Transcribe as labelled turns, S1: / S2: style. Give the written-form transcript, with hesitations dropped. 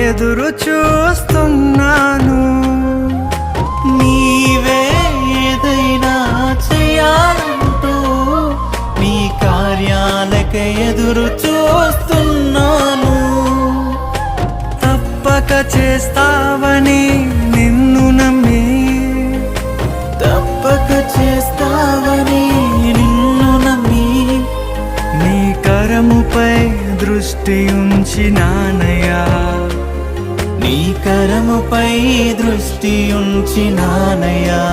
S1: ఎదురు చూస్తున్నాను.
S2: నీవే ఏదైనా చేయాలంటూ నీ కార్యాలకై ఎదురు చూస్తున్నాను.
S1: తప్పక చేస్తావని నిన్ను నమ్మి,
S2: తప్పక చేస్తావని నిన్ను నమ్మి,
S1: నీ కరముపై దృష్టి ఉంచినానయ్యా,
S2: నీ కరముపై దృష్టి ఉంచినానయ్యా.